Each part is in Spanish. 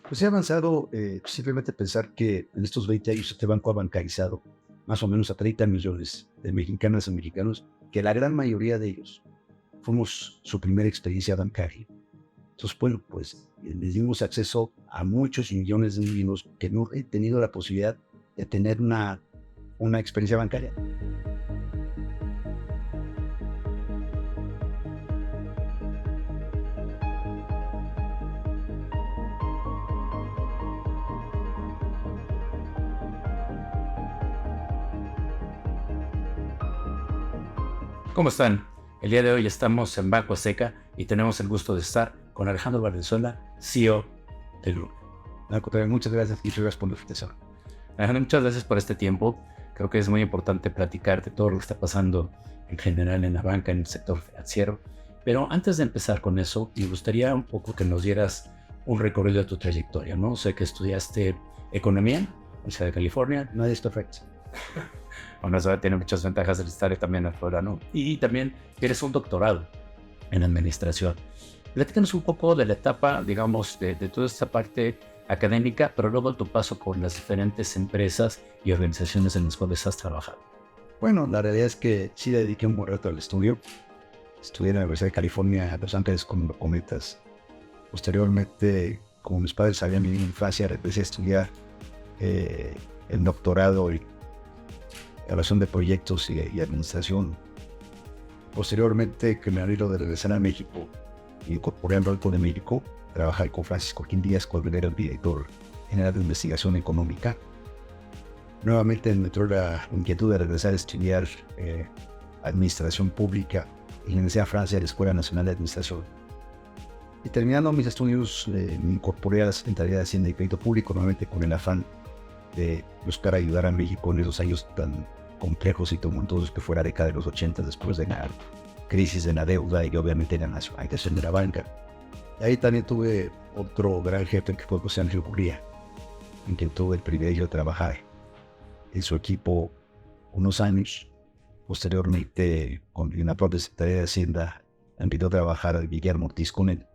Pues he avanzado, simplemente pensar que en estos 20 años este banco ha bancarizado más o menos a 30 millones de mexicanas y mexicanos, que la gran mayoría de ellos fuimos su primera experiencia bancaria. Entonces, bueno, pues les dimos acceso a muchos millones de niños que no he tenido la posibilidad de tener una experiencia bancaria. ¿Cómo están? El día de hoy estamos en Banco Azteca y tenemos el gusto de estar con Alejandro Valenzuela, CEO del grupo. Al contrario, muchas gracias y gracias por la invitación. Alejandro, muchas gracias por este tiempo. Creo que es muy importante platicar de todo lo que está pasando en general en la banca, en el sector financiero. Pero antes de empezar con eso, me gustaría un poco que nos dieras un recorrido de tu trayectoria, ¿no? Sé que estudiaste economía en la Universidad de California. Nadie es perfecto. Bueno, eso tiene muchas ventajas el estar también afuera, ¿no? Y también tienes un doctorado en administración. Platícanos un poco de la etapa, digamos, de toda esta parte académica, pero luego tu paso por las diferentes empresas y organizaciones en las cuales has trabajado. Bueno, la realidad es que sí dediqué un buen rato al estudio. Estudié en la Universidad de California, a Los Ángeles, como lo comentas. Posteriormente, como mis padres habían vivido en Francia, empecé a estudiar eh, el doctorado y evaluación de proyectos y administración. Posteriormente, que me abrió de regresar a México, y incorporé al Banco de México, trabajar con Francisco Joaquín Díaz, cuando era el director general de investigación económica. Nuevamente me entró la inquietud de regresar a estudiar administración pública y regresé a Francia a la Escuela Nacional de Administración. Y terminando mis estudios, me incorporé a la Secretaría de Hacienda y Crédito Público, nuevamente con el afán de buscar ayudar a México en esos años tan complejos y tumultuosos que fue la década de los 80, después de la crisis de la deuda y obviamente la nacionalización de la banca. Y ahí también tuve otro gran jefe que fue José Ángel Gurría, en quien tuve el privilegio de trabajar en su equipo unos años. Posteriormente, con la propia Secretaría de Hacienda, empezó a trabajar a Guillermo Ortiz con él.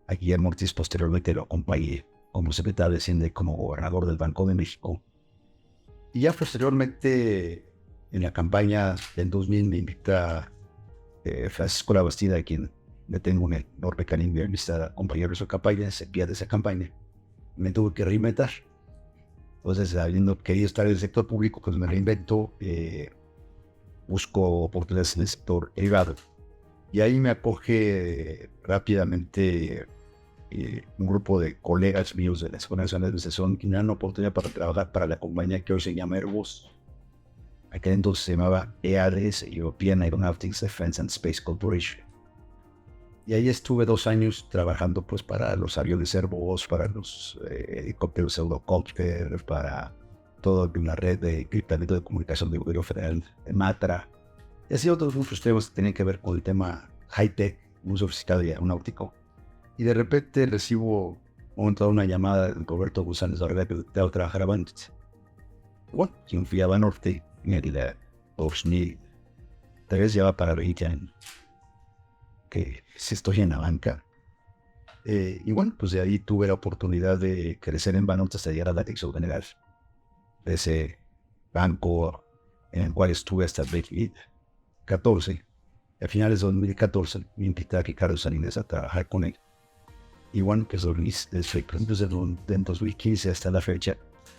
A Guillermo Ortiz posteriormente lo acompañé como secretario de Hacienda y como gobernador del Banco de México. Y ya posteriormente, en la campaña del 2000, me invita Francisco Labastida, a quien le tengo un enorme cariño y amistad, a acompañar su campaña, se pierde esa campaña. Me tuve que reinventar. Entonces, habiendo querido estar en el sector público, pues me reinvento, busco oportunidades en el sector privado. Y ahí me acoge rápidamente un grupo de colegas míos de la Escuela Nacional de Administración que me dan la oportunidad para trabajar para la compañía que hoy se llama Airbus. Aquel entonces se llamaba EADS, European Aeronautics Defense and Space Corporation. Y ahí estuve 2 años trabajando pues para los aviones Airbus, para los helicópteros Eurocopter, para toda una red de equipamiento de comunicación del gobierno federal, de Matra. Y así otros muchos temas que tenían que ver con el tema high-tech, muy sofisticado y aeronáutico. Y de repente recibo un momento dado una llamada de Roberto González Varela, que te trabajar a Banorte. Bueno, quien fui a Banorte en el 2003, ya va para 20 años que estoy en la banca. Y bueno, pues de ahí tuve la oportunidad de crecer en Banorte hasta llegar a la dirección general de ese banco en el cual estuve hasta el 2014. A finales de 2014 me invité a Ricardo Salinas a trabajar con él. Y bueno, pues desde 2015 hasta la fecha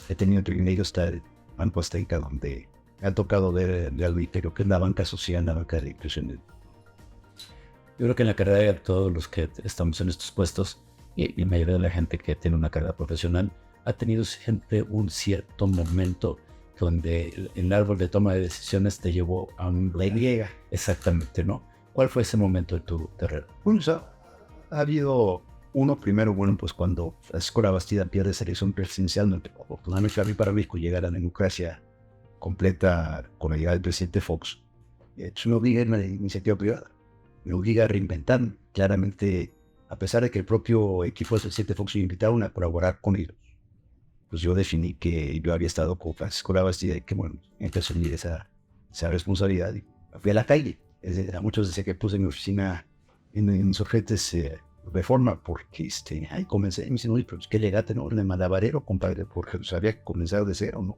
he tenido el privilegio de estar en Banco Azteca, donde me ha tocado ver realmente lo que es la banca social, la banca de inversión. Yo creo que en la carrera de todos los que estamos en estos puestos y la mayoría de la gente que tiene una carrera profesional ha tenido siempre un cierto momento donde el árbol de toma de decisiones te llevó a un Llega. exactamente, ¿no? ¿Cuál fue ese momento de tu carrera? Bueno, o sea, ha habido uno primero, bueno, pues cuando Francisco Labastida pierde esa elección presidencial, afortunadamente para México llegar a la democracia completa con la llegada del presidente Fox, eso me obliga a ir a la iniciativa privada, me obliga a reinventar. Claramente, a pesar de que el propio equipo del presidente Fox me invitaron a colaborar con ellos, pues yo definí que yo había estado con Francisco Labastida y que, bueno, empecé a asumir esa responsabilidad y fui a la calle. A muchos decía que puse mi oficina en Insurgentes Reforma, porque ahí comencé, y me dicen, oye, pero ¿qué llegaste, no? De malabarero, compadre, porque pues, había que comenzar de cero, ¿no?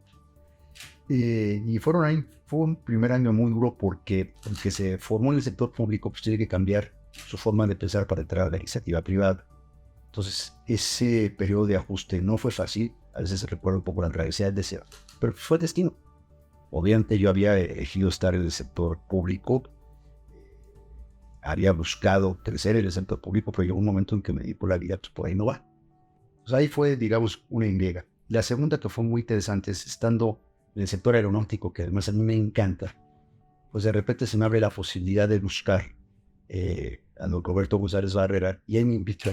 Y fue un primer año muy duro porque se formó en el sector público, pues tiene que cambiar su forma de pensar para entrar a la iniciativa privada. Entonces, ese periodo de ajuste no fue fácil, a veces recuerdo un poco la travesía del deseo, pero fue destino. Obviamente yo había elegido estar en el sector público, había buscado crecer en el sector público, pero llegó un momento en que me di por la vida, pues por ahí no va. Pues ahí fue, digamos, una Y. La segunda que fue muy interesante es estando en el sector aeronáutico, que además a mí me encanta, pues de repente se me abre la posibilidad de buscar a don Roberto González Barrera y él me invita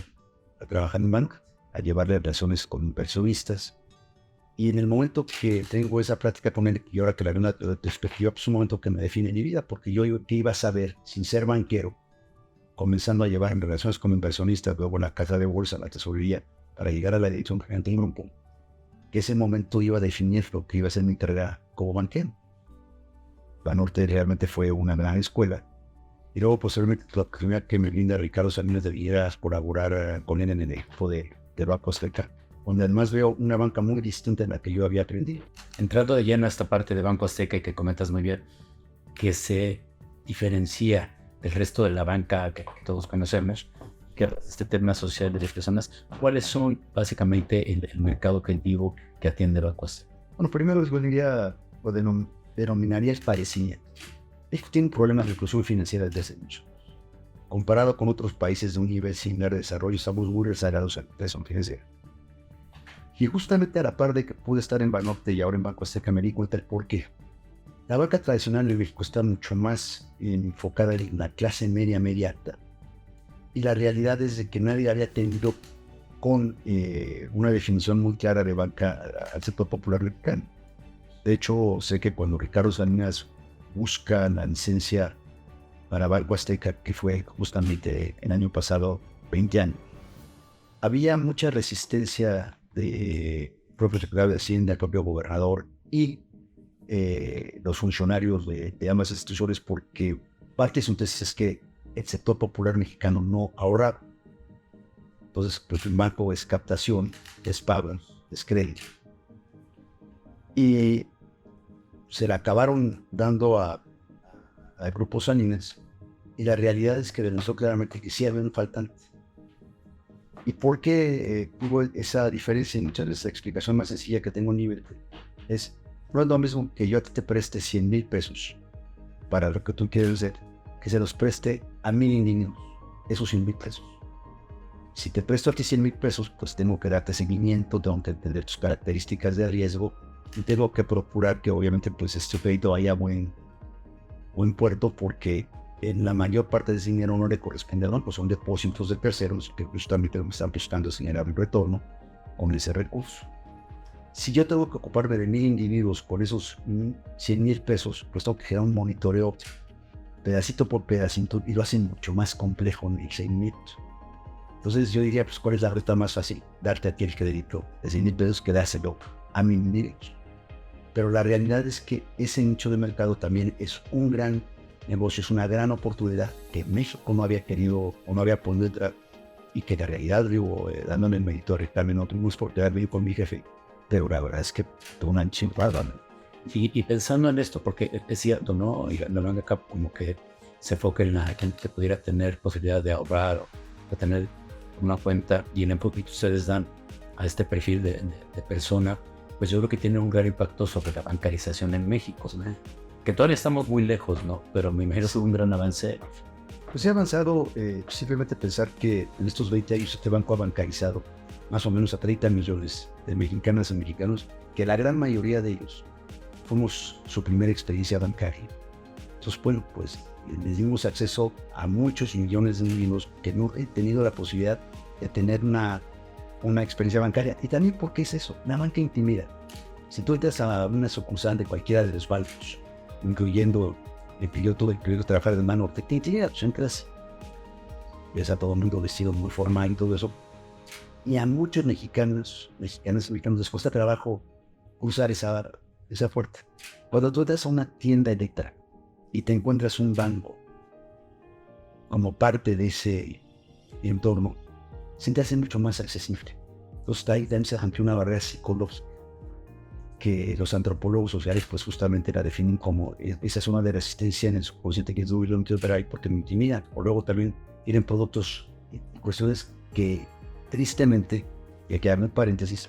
a trabajar en banca, a llevarle relaciones con inversionistas. Y en el momento que tengo esa plática con él, y ahora que la veo en una perspectiva, pues es un momento que me define mi vida, porque yo que iba a saber, sin ser banquero, comenzando a llevar en relaciones con inversionistas, luego la casa de bolsa, la tesorería, para llegar a la dirección gerente de un grupo, que ese momento iba a definir lo que iba a ser mi carrera como banquero. Banorte realmente fue una gran escuela. Y luego, posteriormente, la oportunidad que me brinda Ricardo Salinas de Villegas por colaborar con él en el equipo de Banco Azteca, donde además veo una banca muy distinta en la que yo había aprendido. Entrando de lleno a esta parte de Banco Azteca y que comentas muy bien, que se diferencia del resto de la banca que todos conocemos, que este tema social de las personas, ¿cuáles son básicamente el mercado objetivo que atiende Banco Azteca? Bueno, primero yo diría, o denominaría el parecimiento. México tiene un problema de inclusión financiera desde hace mucho. Comparado con otros países de un nivel similar de desarrollo, estamos muy rezagados en la financiera. Y justamente a la par de que pude estar en Banorte y ahora en Banco Azteca, me di cuenta del por qué. La banca tradicional en México está mucho más enfocada en la clase media, media alta. Y la realidad es de que nadie había tenido con una definición muy clara de banca al sector popular mexicano. De hecho, sé que cuando Ricardo Salinas busca la licencia para Banco Azteca, que fue justamente el año pasado, 20 años, había mucha resistencia de propio secretario de Hacienda, el propio gobernador y los funcionarios de ambas instituciones, porque parte de su tesis es que el sector popular mexicano no ahorra. Entonces, pues el banco es captación, es pago, es crédito. Y se la acabaron dando al Grupo Salinas, y la realidad es que demostró claramente que sí había un faltante. ¿Y por qué hubo esa diferencia? Muchas veces la explicación más sencilla que tengo en nivel es, no es lo mismo que yo a ti te preste 100,000 pesos para lo que tú quieres hacer, que se los preste a 1,000 niños, esos 100,000 pesos. Si te presto a ti 100,000 pesos, pues tengo que darte seguimiento, tengo que entender tus características de riesgo y tengo que procurar que obviamente pues este crédito haya buen puerto, porque en la mayor parte de ese dinero no le corresponde al banco, son depósitos de terceros que justamente me están buscando generar un retorno con ese recurso. Si yo tengo que ocuparme de 1,000 individuos con esos 100,000 pesos, pues tengo que generar un monitoreo pedacito por pedacito y lo hacen mucho más complejo en el seguimiento. Entonces yo diría, pues, ¿cuál es la ruta más fácil? Darte a ti el crédito de 100,000 pesos que dárselo a mi individuos. Pero la realidad es que ese nicho de mercado también es un gran negocio, es una gran oportunidad que México no había querido o no había podido entrar, y que en realidad, digo, dándome el mérito a Ricardo, no tuvimos oportunidad de ir con mi jefe, pero la verdad es que tuvo una chingada. Y pensando en esto, porque es cierto, ¿no? Y la banca como que se enfoca en la gente que pudiera tener posibilidad de ahorrar o de tener una cuenta, y en el poquito ustedes dan a este perfil de persona, pues yo creo que tiene un gran impacto sobre la bancarización en México, ¿no? Que todavía estamos muy lejos, ¿no? Pero me imagino que es un gran avance. Pues he avanzado, simplemente pensar que en estos 20 años este banco ha bancarizado más o menos a 30 millones de mexicanas y mexicanos, que la gran mayoría de ellos fuimos su primera experiencia bancaria. Entonces, bueno, pues les dimos acceso a muchos millones de niños que no han tenido la posibilidad de tener una experiencia bancaria. Y también, ¿por qué es eso? La banca intimida. Si tú entras a una sucursal de cualquiera de los bancos, incluyendo el piloto del proyecto trabajar de mano, te intimida, pues entras, ves a todo el mundo vestido muy formal y todo eso. Y a muchos mexicanos les cuesta trabajo cruzar esa puerta. Cuando tú entras a una tienda eléctrica y te encuentras un banco como parte de ese entorno, se te hace mucho más accesible. Entonces ahí también se ante una barrera psicológica que los antropólogos sociales pues justamente la definen como esa zona de resistencia en el subconsciente que es muy lo pero ahí porque me intimidan. O luego también tienen productos y cuestiones que tristemente, y aquí hago un paréntesis,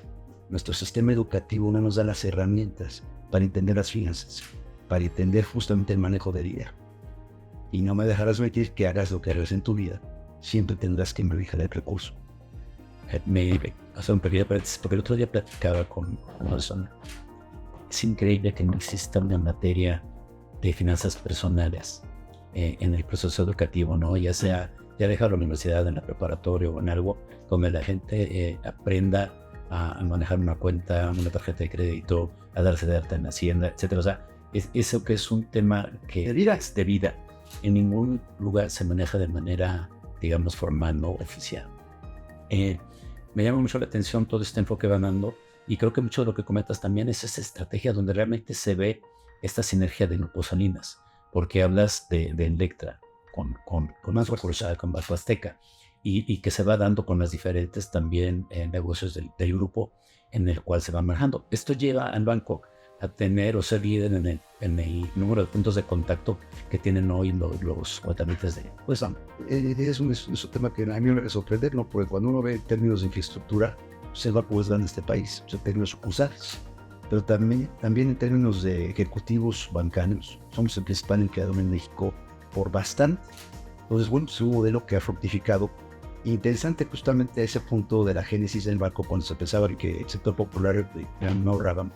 nuestro sistema educativo no nos da las herramientas para entender las finanzas, para entender justamente el manejo de dinero. Y no me dejarás mentir que hagas lo que hagas en tu vida, siempre tendrás que manejar el recurso. Me hace un pequeño paréntesis, porque el otro día platicaba con una persona. Es increíble que no exista una materia de finanzas personales en el proceso educativo, ¿no? Ya sea, ya deja la universidad en la preparatoria o en algo, donde la gente aprenda a manejar una cuenta, una tarjeta de crédito, a darse de alta en Hacienda, etcétera. O sea, eso que es un tema que es de vida. En ningún lugar se maneja de manera, digamos, formal, no oficial. Me llama mucho la atención todo este enfoque que van dando y creo que mucho de lo que comentas también es esa estrategia donde realmente se ve esta sinergia de Grupo Salinas, porque hablas de Electra con más recursos, con Banco Azteca y que se va dando con las diferentes también negocios del grupo en el cual se va manejando. Esto lleva al banco a tener o ser líder en el número de puntos de contacto que tienen hoy los cuentavientes de... Pues es un tema que a mí me sorprende, ¿no? Porque cuando uno ve en términos de infraestructura, pues el banco es grande en este país, en términos sucursales, pero también en términos de ejecutivos bancarios, somos el principal empleador en México por bastante. Entonces, bueno, es un modelo que ha fructificado. Interesante justamente ese punto de la génesis del banco cuando se pensaba que el sector popular no ahorraba.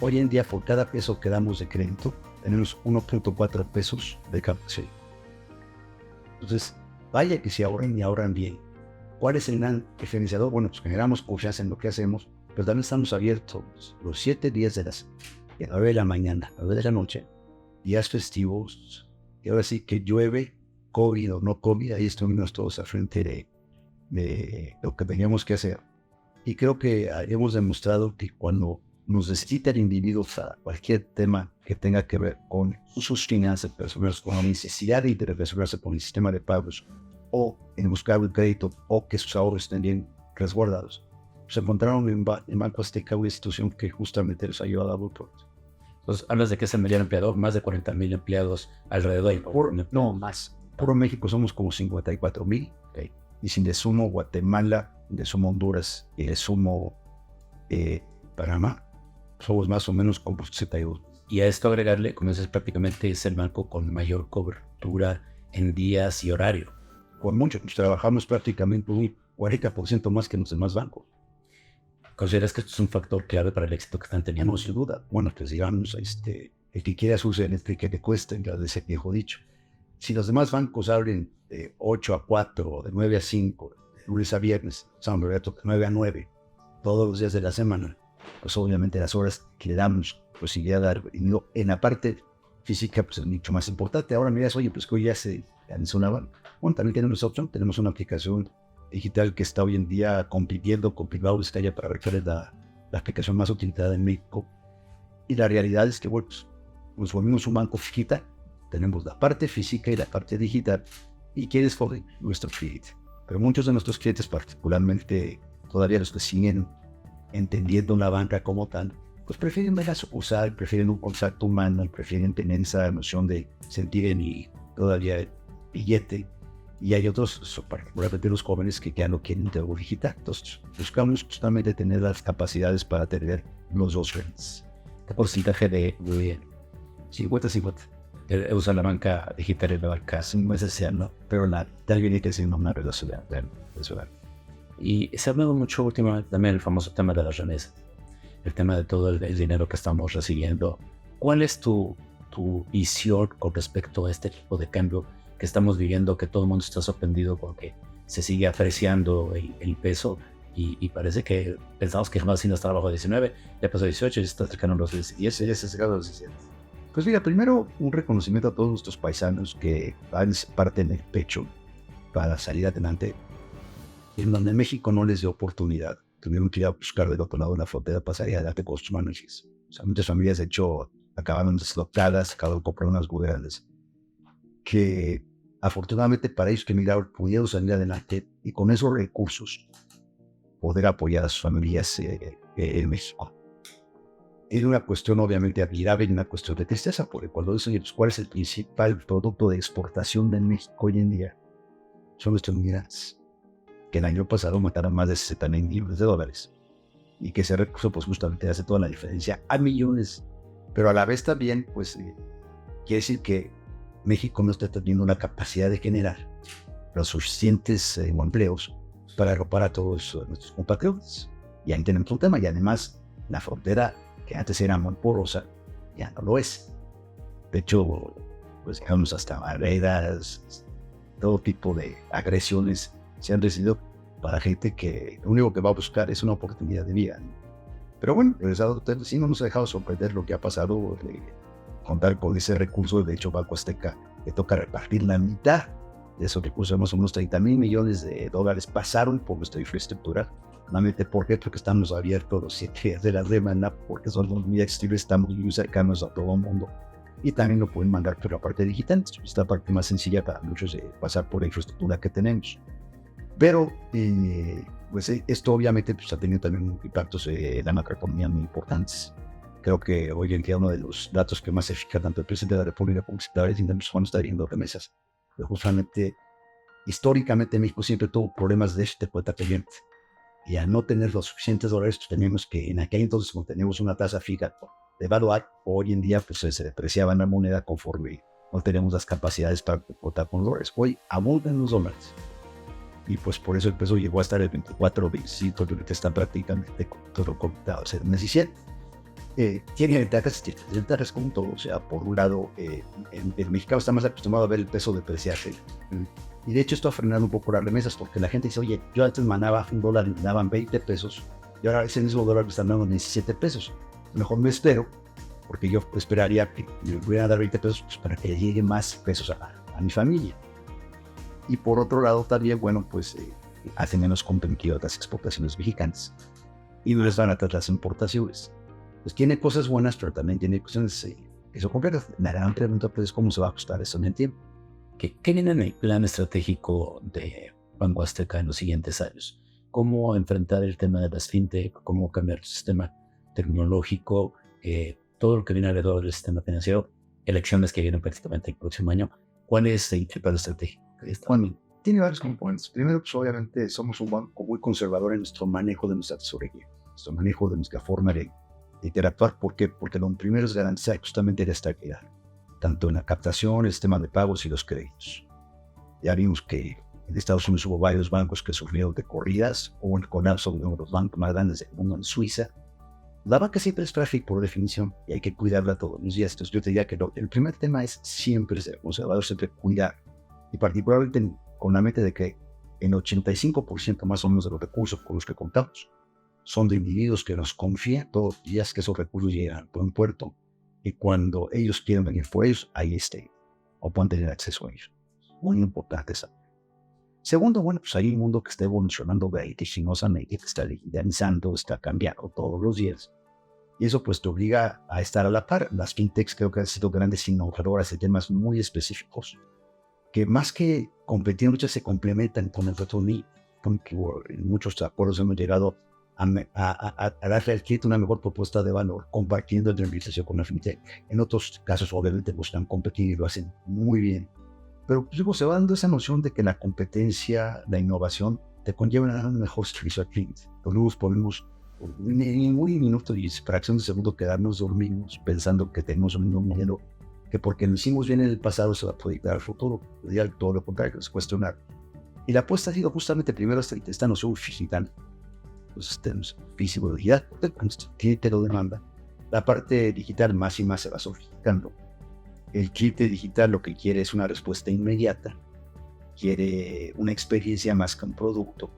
Hoy en día, por cada peso que damos de crédito, tenemos 1.4 pesos de capacidad. Entonces, vaya que se ahorran y ahorran bien. ¿Cuál es el gran diferenciador? Bueno, pues generamos confianza en lo que hacemos, pero también estamos abiertos los 7 días de las 9 de la mañana, 9 de la noche, días festivos, y ahora sí que llueve, COVID o no COVID, ahí estuvimos todos al frente de lo que teníamos que hacer. Y creo que hemos demostrado que cuando nos necesitan individuos a cualquier tema que tenga que ver con sus finanzas personales, con la necesidad de interrelacionarse con el sistema de pagos o en buscar un crédito o que sus ahorros estén bien resguardados, se encontraron en Banco Azteca una institución que justamente les ha ayudado a mucho. Entonces, hablas de que es el mayor empleador, más de 40,000 empleados alrededor. No, más. Por México somos como 54,000. Okay. Y si le sumo Guatemala, le sumo Honduras y le sumo Panamá, somos más o menos como 62. Y a esto agregarle, como dices, prácticamente es el banco con mayor cobertura en días y horario. Con mucho, trabajamos prácticamente un 40% más que los demás bancos. ¿Consideras que esto es un factor clave para el éxito que están teniendo? No, sin duda. Bueno, pues digamos, el que quiera su eléctrica que cueste, de ese viejo dicho. Si los demás bancos abren de 8 a 4, de 9 a 5, de lunes a viernes, de 9 a 9, todos los días de la semana, pues obviamente las horas que le damos posibilidad de dar en la parte física pues es mucho más importante. Ahora miras, oye, pues que hoy ya se lanzó una banca. Bueno, también tenemos opción, tenemos una aplicación digital que está hoy en día compitiendo con Bilbao Vizcaya para ver cuál es la aplicación más utilizada en México. Y la realidad es que, bueno, pues, nos volvimos un banco digital. Tenemos la parte física y la parte digital. ¿Y quiénes fueron nuestros clientes? Pero muchos de nuestros clientes, particularmente todavía los que siguen entendiendo la banca como tal, pues prefieren ver la sucursal, prefieren un contacto humano, prefieren tener esa emoción de sentir en y todavía el billete. Y hay otros, particularmente los jóvenes, que ya no quieren algo digital. Entonces, buscamos justamente tener las capacidades para tener los dos frentes. ¿Qué porcentaje de 50-50? Usa la banca digital y la banca? No es esencial, ¿no? Pero también hay que decir una relación. Y se ha hablado mucho últimamente también el famoso tema de las remesas, el tema de todo el dinero que estamos recibiendo. ¿Cuál es tu visión con respecto a este tipo de cambio que estamos viviendo, que todo el mundo está sorprendido porque se sigue apreciando el peso y parece que pensamos que jamás iba a estar abajo de 19, ya pasó 18 y está cercano a los 10, y ese es cercano a los 17? Pues mira, primero un reconocimiento a todos nuestros paisanos que parten el pecho para salir adelante, en donde México no les dio oportunidad. Tuvieron que ir a buscar del otro lado de la frontera para salir adelante con sus manos. O sea, muchas familias, de hecho, acabaron deslocadas, acabaron comprando unas bodegas que afortunadamente para ellos que emigraron pudieron salir adelante y con esos recursos poder apoyar a sus familias en México. Era una cuestión obviamente admirable y una cuestión de tristeza, porque cuando dicen cuál es el principal producto de exportación de México hoy en día, son nuestros migrantes, que el año pasado mataron más de 60,000 millones de dólares y que ese recurso pues justamente hace toda la diferencia a millones, pero a la vez también pues quiere decir que México no está teniendo la capacidad de generar los suficientes empleos para arropar a todos nuestros compatriotas. Y ahí tenemos un tema, y además la frontera que antes era muy porosa ya no lo es. De hecho, pues digamos hasta barreras, todo tipo de agresiones se han recibido para gente que lo único que va a buscar es una oportunidad de vida. Pero bueno, el Estado sí no nos ha dejado sorprender lo que ha pasado, contar con ese recurso. De hecho, Banco Azteca le toca repartir la mitad de esos recursos, más o menos 30,000 millones de dólares pasaron por nuestra infraestructura. ¿Por qué? Porque estamos abiertos los 7 días de la semana, porque somos muy accesibles, estamos muy cercanos a todo el mundo. Y también lo pueden mandar por la parte digital, esta parte más sencilla para muchos de pasar por la infraestructura que tenemos. Pero pues esto obviamente pues, ha tenido también impactos en la macroeconomía muy importantes. Creo que hoy en día uno de los datos que más se fija tanto el presidente de la República como el secretario de Hacienda está viendo remesas. Pero justamente, históricamente México siempre tuvo problemas de este cuenta pendiente. Y al no tener los suficientes dólares, pues tenemos que en aquel entonces, cuando teníamos una tasa fija de evaluar, hoy en día pues se depreciaba la moneda conforme no tenemos las capacidades para contar con dólares. Hoy abundan los dólares. Y pues por eso el peso llegó a estar el 24, 25, que está prácticamente todo computado. O sea, tiene ventajas y desventajas como todo. O sea, por un lado, el mexicano está más acostumbrado a ver el peso depreciarse. Y de hecho esto ha frenado un poco las remesas, porque la gente dice, oye, yo antes mandaba $1 y me daban 20 pesos, y ahora ese mismo dólar me están dando 17 pesos. Mejor me espero, porque yo esperaría que me voy a dar 20 pesos pues, para que lleguen más pesos a mi familia. Y por otro lado también, bueno, pues hacen menos competitivas las exportaciones mexicanas y no les van a tratar las importaciones. Pues tiene cosas buenas, pero también tiene cuestiones que son complejas. La gran pregunta pues, es cómo se va a ajustar eso en el tiempo. ¿Qué viene en el plan estratégico de Banco Azteca en los siguientes años? ¿Cómo enfrentar el tema de las fintech? ¿Cómo cambiar el sistema tecnológico? Todo lo que viene alrededor del sistema financiero, elecciones que vienen prácticamente el próximo año. ¿Cuál es el plan estratégico? Bueno, tiene varios componentes. Primero, pues obviamente somos un banco muy conservador en nuestro manejo de nuestra tesorería, nuestro manejo de nuestra forma de interactuar. ¿Por qué? Porque lo primero es garantizar justamente la estabilidad, tanto en la captación, el sistema de pagos y los créditos. Ya vimos que en Estados Unidos hubo varios bancos que sufrieron de corridas, o el colapso de uno de los bancos más grandes del mundo en Suiza. La banca siempre es frágil por definición y hay que cuidarla todos los días. Entonces yo te diría que el primer tema es siempre ser conservador, siempre cuidar. Y particularmente con la mente de que en 85% más o menos de los recursos con los que contamos son de individuos que nos confían todos los días que esos recursos llegan a buen puerto, y cuando ellos quieren venir por ellos, ahí estén o puedan tener acceso a ellos. Muy importante esa. Segundo, bueno, pues hay un mundo que está evolucionando vertiginosamente, que está digitalizando, está cambiando todos los días. Y eso pues te obliga a estar a la par. Las fintechs creo que han sido grandes innovadoras en temas muy específicos, que más que competir, muchas se complementan con el retorno, porque en muchos acuerdos hemos llegado a darle al cliente una mejor propuesta de valor, compartiendo el beneficio con la fintech. En otros casos, obviamente, buscan competir y lo hacen muy bien. Pero pues, se va dando esa noción de que la competencia, la innovación, te conlleva a dar un mejor servicio al cliente. Los podemos en un minuto y fracción de segundo quedarnos dormidos pensando que tenemos un modelo que porque lo hicimos bien en el pasado se va a proyectar al futuro. Todo lo contrario, es cuestionar. Y la apuesta ha sido justamente primero esta noción digital. Los sistemas físico digital, el cliente lo demanda. La parte digital más y más se va sofisticando. El cliente digital lo que quiere es una respuesta inmediata, quiere una experiencia más que un producto.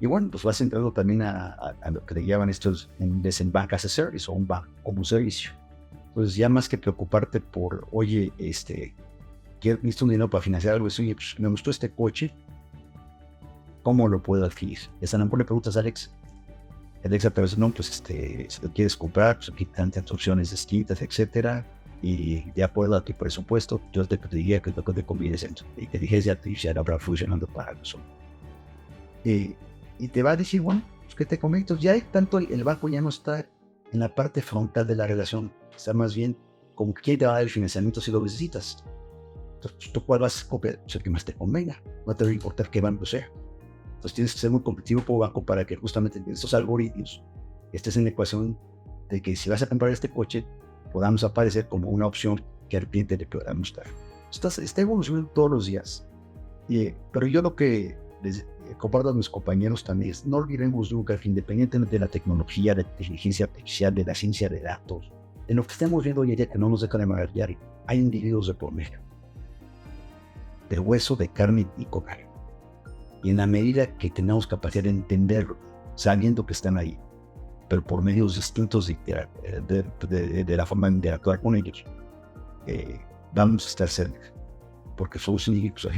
Y bueno, pues vas entrando también a lo que le llaman estos en Bank as a Service o un banco como servicio. Pues ya más que preocuparte por, oye, necesito un dinero para financiar algo, oye, pues me gustó este coche, ¿cómo lo puedo adquirir? Y hasta no le preguntas a Alexa. Alexa te dice, no, pues si lo quieres comprar, pues aquí tantas opciones distintas, etcétera. y de acuerdo a tu presupuesto, yo te diría que lo que te conviene es esto. Y inteligencia artificial habrá funcionando para nosotros. Y te va a decir, bueno, pues, ¿qué te comento? Ya tanto el banco ya no está en la parte frontal de la relación, está más bien con quién te va a dar el financiamiento si lo necesitas. Entonces, tú cuál vas a escoger, pues, el que más te convenga, no te va a importar qué banco sea. Entonces tienes que ser muy competitivo como banco para que justamente en estos algoritmos estés en la ecuación de que si vas a comprar este coche, podamos aparecer como una opción que al cliente le pueda gustar. Está evolucionando todos los días. Pero yo lo que les comparto a mis compañeros también es, no olvidemos nunca que independientemente de la tecnología, de la inteligencia artificial, de la ciencia de datos, en lo que estamos viendo hoy en día que no nos dejan de maravillar, hay individuos de por medio, de hueso, de carne y cocal. Y en la medida que tenemos capacidad de entenderlo, sabiendo que están ahí, pero por medios distintos de la forma de interactuar con ellos, vamos a estar cerca, porque somos individuos.